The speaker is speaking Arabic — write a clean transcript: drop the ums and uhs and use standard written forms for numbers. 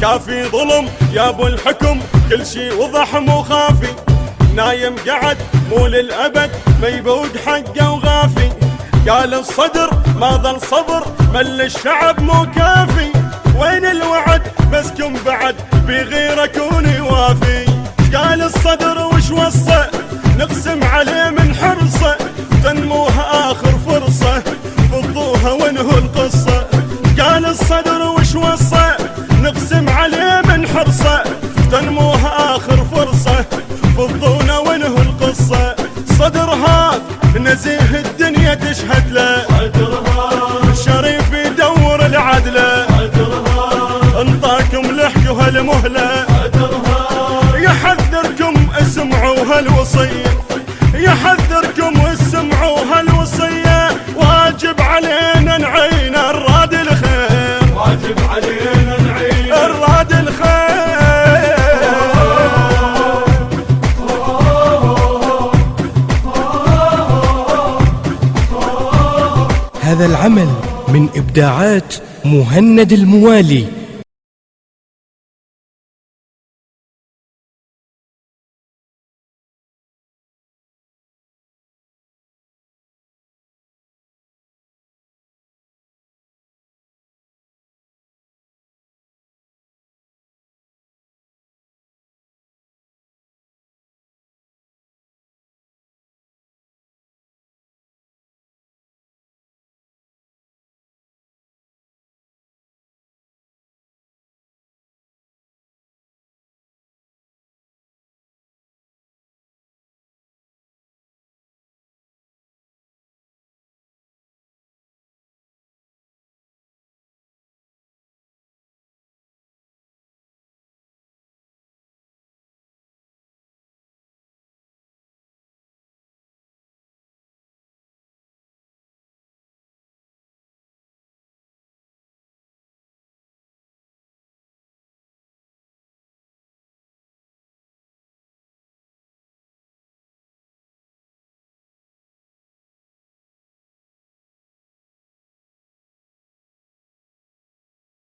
كافي ظلم يا ابو الحكم، كل شي وضح مو خافي. نايم قعد مو للأبد، ما يبوق حقه وغافي. قال الصدر ما ظل صبر، مل الشعب مو كافي. وين الوعد مسكن بعد بغيرك ونوافي. قال الصدر وش وصى، نقسم عليه من حرصه. تنموها آخر فرصة، فضوها وانهوا القصة. قال الصدر وش وصى، نقسم عليه من حرصه. تنموها آخر فرصة، فضونا وانهوا القصة. صدر هذا نزيه الدنيا تشهد له، شريف يدور العدله. انطاكم لحقوا هالمهله، يحذركم اسمعوا هالوصيه. يحذركم اسمعوا هالوصيه. واجب علينا نعين الراد الخير، واجب علينا نعين الراد الخير. هذا العمل من إبداعات مهند الموالي.